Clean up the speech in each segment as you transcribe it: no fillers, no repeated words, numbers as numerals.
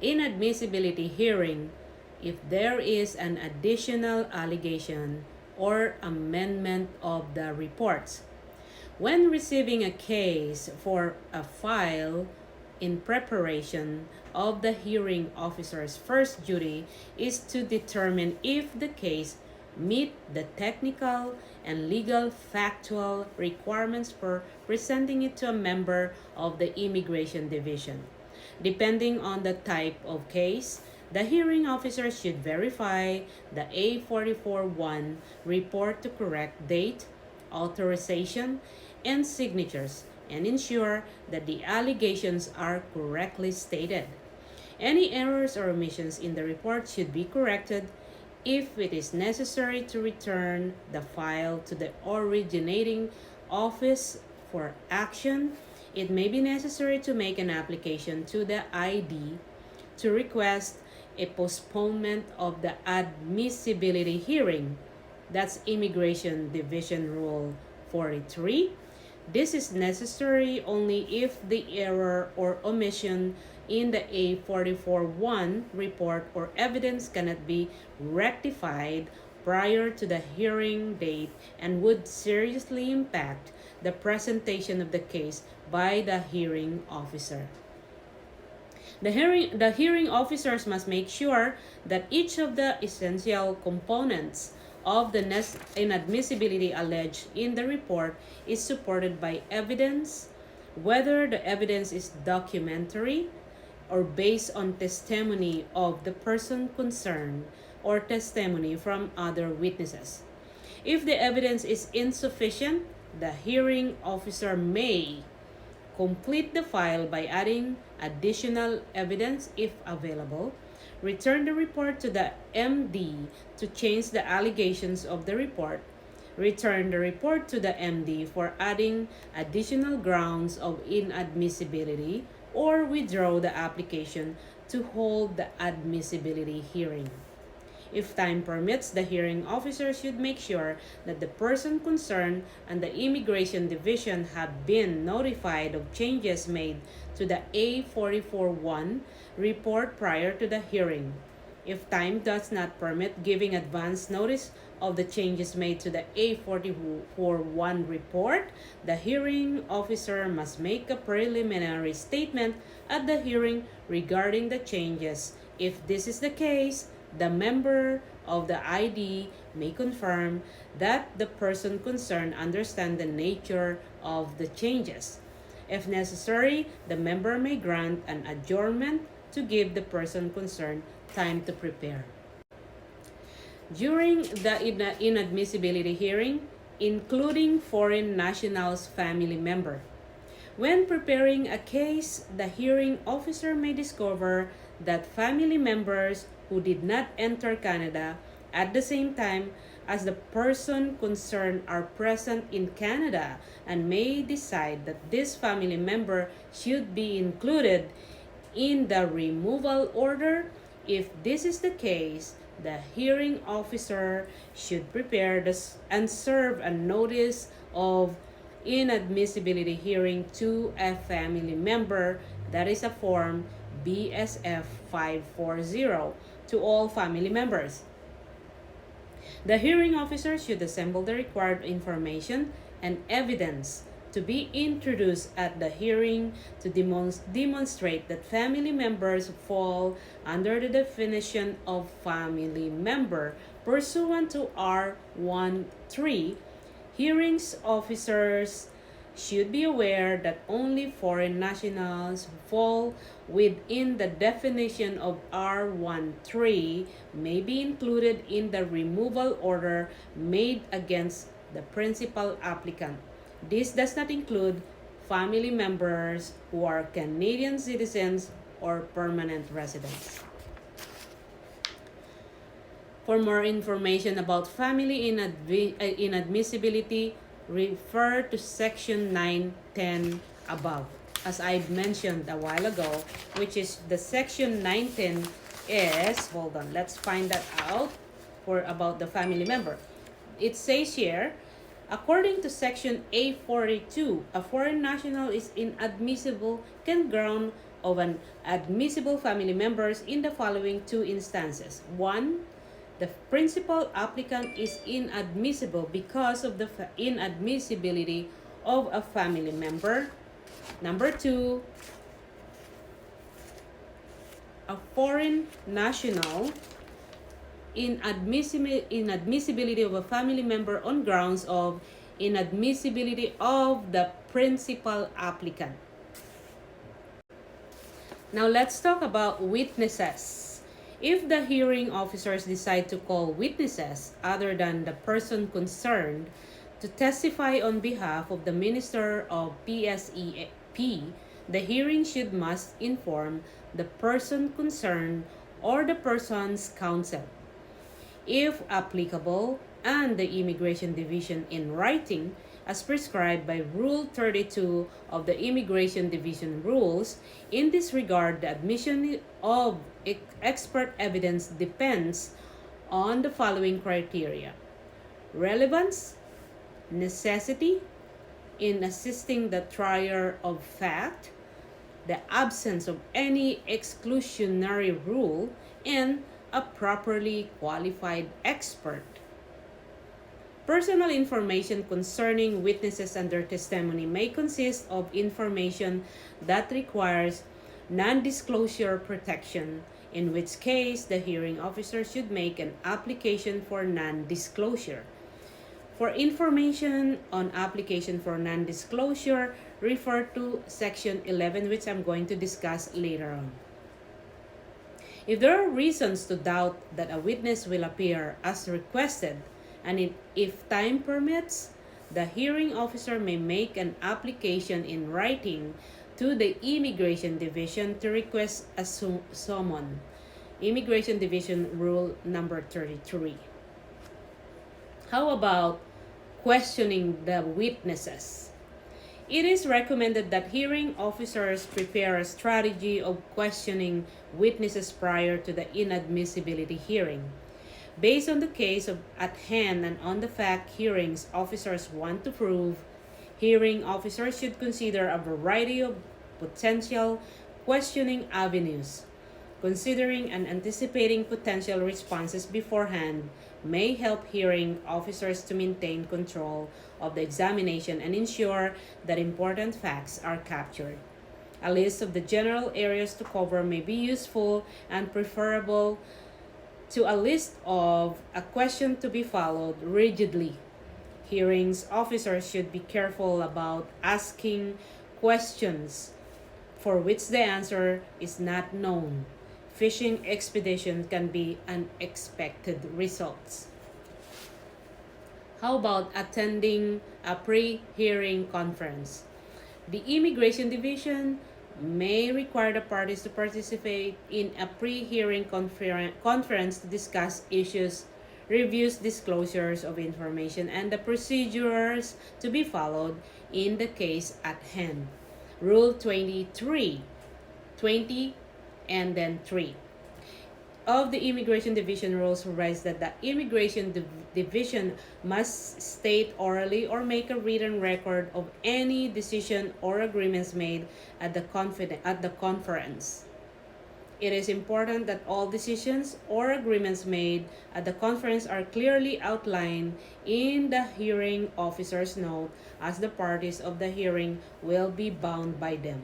inadmissibility hearing if there is an additional allegation or amendment of the reports. When receiving a case for a file in preparation of the hearing officer's first duty is to determine if the case meet the technical and legal factual requirements for presenting it to a member of the Immigration Division. Depending on the type of case, the hearing officer should verify the A44-1 report to correct date, authorization, and signatures and ensure that the allegations are correctly stated. Any errors or omissions in the report should be corrected. If it is necessary to return the file to the originating office for action, it may be necessary to make an application to the ID to request a postponement of the admissibility hearing. That's Immigration Division Rule 43. This is necessary only if the error or omission in the A44-1 report or evidence cannot be rectified prior to the hearing date and would seriously impact the presentation of the case by the hearing officer. The hearing officers must make sure that each of the essential components of the inadmissibility alleged in the report is supported by evidence, whether the evidence is documentary or based on testimony of the person concerned or testimony from other witnesses. If the evidence is insufficient, the hearing officer may complete the file by adding additional evidence if available, return the report to the MD to change the allegations of the report, return the report to the MD for adding additional grounds of inadmissibility, or withdraw the application to hold the admissibility hearing. If time permits, the hearing officer should make sure that the person concerned and the Immigration Division have been notified of changes made to the A44-1 report prior to the hearing. If time does not permit giving advance notice of the changes made to the A44-1 report, the hearing officer must make a preliminary statement at the hearing regarding the changes. If this is the case, the member of the ID may confirm that the person concerned understands the nature of the changes. If necessary, the member may grant an adjournment to give the person concerned time to prepare. During the inadmissibility hearing, including foreign nationals' family member. When preparing a case, the hearing officer may discover that family members who did not enter Canada at the same time as the person concerned are present in Canada and may decide that this family member should be included in the removal order. If this is the case, the hearing officer should prepare and serve a notice of inadmissibility hearing to a family member, that is a form BSF 540, to all family members. The hearing officer should assemble the required information and evidence to be introduced at the hearing to demonstrate that family members fall under the definition of family member pursuant to R13. Hearings officers should be aware that only foreign nationals fall within the definition of R13 may be included in the removal order made against the principal applicant. This does not include family members who are Canadian citizens or permanent residents. For more information about family inadmissibility, refer to Section 910 above. As I mentioned a while ago, which is the Section 910 is, hold on, let's find that out for about the family member. It says here, according to Section A42, a foreign national is inadmissible can ground of an admissible family members in the following two instances. One, the principal applicant is inadmissible because of the inadmissibility of a family member. Number two, a foreign national inadmissibility of a family member on grounds of inadmissibility of the principal applicant. Now let's talk about witnesses. If the hearing officers decide to call witnesses other than the person concerned to testify on behalf of the Minister of PSEP, the hearing must inform the person concerned or the person's counsel, if applicable, and the Immigration Division in writing as prescribed by Rule 32 of the Immigration Division Rules. In this regard, the admission of expert evidence depends on the following criteria: relevance, necessity in assisting the trier of fact, the absence of any exclusionary rule, and a properly qualified expert. Personal information concerning witnesses and their testimony may consist of information that requires non-disclosure protection, in which case the hearing officer should make an application for non-disclosure. For information on application for non-disclosure, refer to Section 11, which I'm going to discuss later on. If there are reasons to doubt that a witness will appear as requested, and if time permits, the hearing officer may make an application in writing to the Immigration Division to request a summon. Immigration Division Rule number 33. How about questioning the witnesses? It is recommended that hearing officers prepare a strategy of questioning witnesses prior to the inadmissibility hearing. Based on the case at hand and on the fact hearings officers want to prove, hearing officers should consider a variety of potential questioning avenues. Considering and anticipating potential responses beforehand may help hearing officers to maintain control of the examination and ensure that important facts are captured. A list of the general areas to cover may be useful and preferable to a list of a question to be followed rigidly. Hearings officers should be careful about asking questions for which the answer is not known. Fishing expeditions can be unexpected results. How about attending a pre-hearing conference? The Immigration Division may require the parties to participate in a pre-hearing conference to discuss issues, reviews disclosures of information, and the procedures to be followed in the case at hand. Rule 23, 20, and then 3 of the Immigration Division rules provides that the Immigration Division must state orally or make a written record of any decision or agreements made at the conference. It is important that all decisions or agreements made at the conference are clearly outlined in the hearing officer's note, as the parties of the hearing will be bound by them.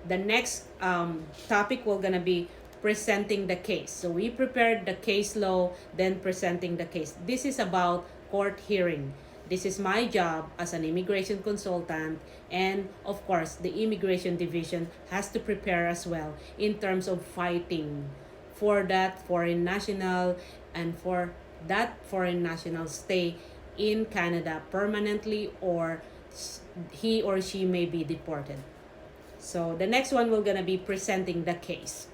The next topic will gonna be presenting the case. So we prepared the case law, then presenting the case. This is about court hearing. This is my job as an immigration consultant, and of course the Immigration Division has to prepare as well in terms of fighting for that foreign national and for that foreign national stay in Canada permanently, or he or she may be deported. So the next one we're gonna be presenting the case.